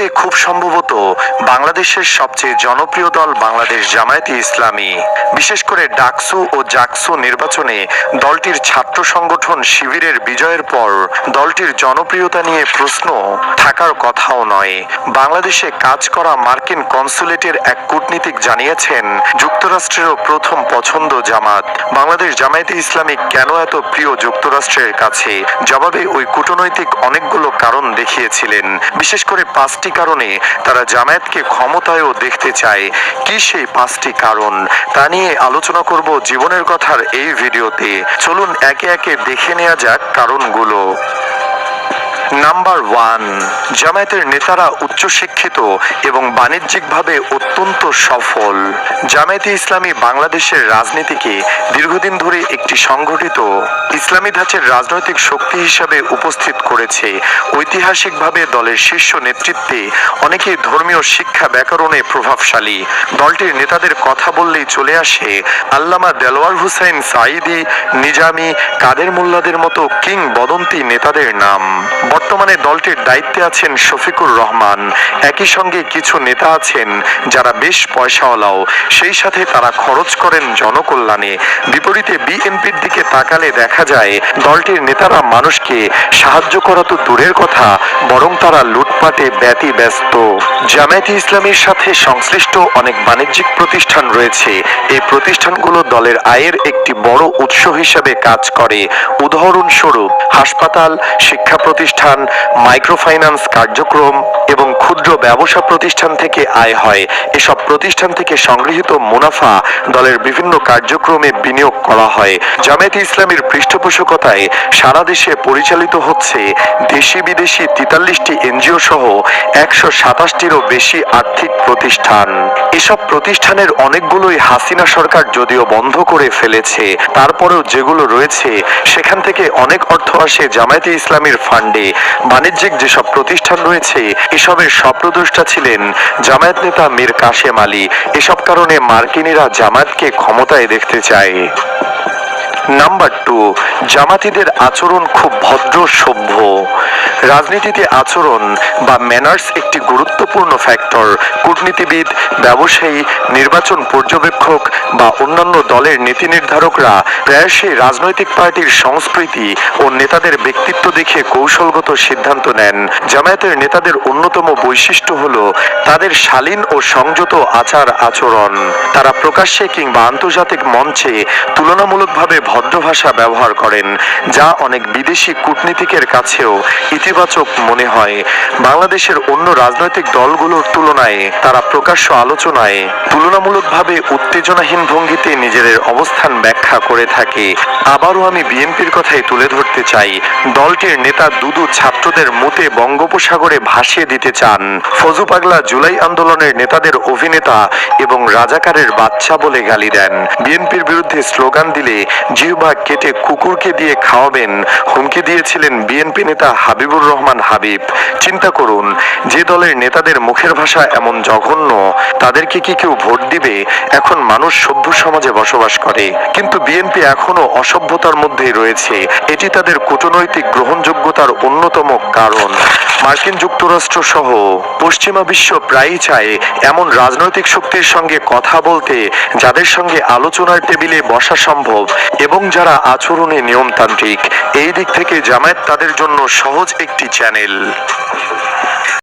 মতে খুব সম্ভবত বাংলাদেশের সবচেয়ে জনপ্রিয় দল বাংলাদেশ জামায়াতে ইসলামী। বিশেষ করে ডাকসু ও জাকসু নির্বাচনে দলটির ছাত্র সংগঠন শিবিরের বিজয়ের পর দলটির জনপ্রিয়তা নিয়ে প্রশ্ন থাকার কথাও নয়। বাংলাদেশে কাজ করা মার্কিন কনসুলেটের এক কূটনীতিক জানিয়েছেন, যুক্তরাষ্ট্রেরও প্রথম পছন্দ জামাত। বাংলাদেশ জামায়াতে ইসলামী কেন এত প্রিয় যুক্তরাষ্ট্রের কাছে? জবাবে ওই কূটনৈতিক অনেকগুলো কারণ দেখিয়েছিলেন। বিশেষ করে 5টি কারণে তারা জামায়াতকে ক্ষমতায়ও দেখতে চায়। কি সেই 5টি কারণ? তা নিয়ে আলোচনা করব জীবনের কথার এই ভিডিওতে। চলুন একে একে দেখে নেওয়া যাক কারণগুলো। নাম্বার 1, জামায়াতের নেতারা উচ্চশিক্ষিত এবং বাণিজ্যিকভাবে অত্যন্ত সফল। জামায়াতে ইসলামী বাংলাদেশের রাজনীতিকে দীর্ঘদিন ধরে একটি সংগঠিত ইসলামী ধাঁচের রাজনৈতিক শক্তি হিসাবে উপস্থিত করেছে। ঐতিহাসিকভাবে দলের শীর্ষ নেতৃত্বে অনেকেই ধর্মীয় শিক্ষা ব্যাকরণে প্রভাবশালী। দলটির নেতাদের কথা বললেই চলে আসে আল্লামা দেলোয়ার হুসাইন সাঈদী, নিজামী, কাদের মোল্লাদের মতো কিংবদন্তি নেতাদের নাম। বর্তমানে দলটির দায়িত্বে আছেন শফিকুর রহমান। একই সঙ্গে কিছু নেতা আছেন যারা বেশ পয়সাওয়ালাও, সেই সাথে তারা খরচ করেন জনকল্যাণে। বিপরীতে বিএনপির দিকে তাকালে দেখা যায় দলটির নেতারা মানুষকে সাহায্য করা তো দূরের কথা, বরং তারা লুটপাটে ব্যতিব্যস্ত। জামায়াতে ইসলামীর সাথে সংশ্লিষ্ট অনেক বাণিজ্যিক প্রতিষ্ঠান রয়েছে। এই প্রতিষ্ঠানগুলো দলের আয়ের একটি বড় উৎস হিসেবে কাজ করে। উদাহরণস্বরূপ হাসপাতাল, শিক্ষা প্রতিষ্ঠান, মাইক্রোফাইন্যান্স কার্যক্রম এবং ক্ষুদ্র ব্যবসা প্রতিষ্ঠান থেকে আয় হয়। এসব প্রতিষ্ঠান থেকে সংগৃহীত মুনাফা দলের বিভিন্ন কার্যক্রমে বিনিয়োগ করা হয়। জামায়াতে ইসলামীর পৃষ্ঠপোষকতায় সারা দেশে পরিচালিত হচ্ছে দেশি বিদেশি 43টি এনজিও সহ 127টিরও বেশি আর্থিক প্রতিষ্ঠান। এসব প্রতিষ্ঠানের অনেকগুলোই হাসিনা সরকার যদিও বন্ধ করে ফেলেছে, তারপরেও যেগুলো রয়েছে সেখান থেকে অনেক অর্থ আসে জামায়াতে ইসলামীর ফান্ডে। বাণিজ্যিক যেসব প্রতিষ্ঠান রয়েছে এসবের স্বপ্রদ্রষ্টা ছিলেন জামায়াত নেতা মীর কাশেম আলী। এসব কারণে মার্কিনিরা জামায়াতকে ক্ষমতায় দেখতে চায়। নাম্বার 2, জামাতিদের আচরণ খুব ভদ্র সভ্য। রাজনীতিতে আচরণ বা ম্যানার্স একটি গুরুত্বপূর্ণ ফ্যাক্টর। কূটনীতিবিদ, ব্যবসায়ী, নির্বাচন পর্যবেক্ষক বা অন্যান্য দলের নীতি নির্ধারকরা প্রায়শই রাজনৈতিক পার্টির সংস্কৃতি ও নেতাদের ব্যক্তিত্ব দেখে কৌশলগত সিদ্ধান্ত নেন। জামায়াতের নেতাদের অন্যতম বৈশিষ্ট্য হল তাদের শালীন ও সংযত আচার আচরণ। তারা প্রকাশ্যে কিংবা আন্তর্জাতিক মঞ্চে তুলনামূলকভাবে ভদ্র ভাষা ব্যবহার করেন, যা অনেক বিদেশি কূটনীতিকের কাছেও ইতিবাচক মনে হয়। বাংলাদেশের অন্য রাজনৈতিক দলগুলোর তুলনায় তারা প্রকাশ্য আলোচনায় তুলনামূলকভাবে উত্তেজনাহীন ভঙ্গিতে নিজেদের অবস্থান ব্যাখ্যা করে থাকে। আবারও আমি বিএনপির কথাই তুলে ধরতে চাই। দলটির নেতা দুদু ছাত্রদের মুতে বঙ্গোপসাগরে ভাসিয়ে দিতে চান। ফজু পাগলা জুলাই আন্দোলনের নেতাদের অভিনেতা এবং রাজাকারের বাচ্চা বলে গালি দেন। বিএনপির বিরুদ্ধে স্লোগান দিলে জিহ্বা কেটে কুকুরকে দিয়ে খাওয়াবেন হুমকি দিয়েছিলেন বিএনপি নেতা হাবিবুর রহমান হাবিব। চিন্তা করুন, যে দলের নেতাদের মুখের ভাষা এমন জঘন্য, তাদেরকে কি কেউ ভোট দিবে? এখন মানুষ সভ্য সমাজে বসবাস করে, কিন্তু বিএনপি এখনো অসভ্যতার মধ্যেই রয়েছে। এটি তাদের কূটনৈতিক গ্রহণযোগ্যতার অন্যতম কারণ। মার্কিন যুক্তরাষ্ট্র সহ পশ্চিমা বিশ্ব প্রায়ই চায় এমন রাজনৈতিক শক্তির সঙ্গে কথা বলতে যাদের সঙ্গে আলোচনার টেবিলে বসা সম্ভব এবং যারা আচরণে নিয়মতান্ত্রিক। এই দিক থেকে জামায়াত তাদের জন্য সহজ একটি চ্যানেল।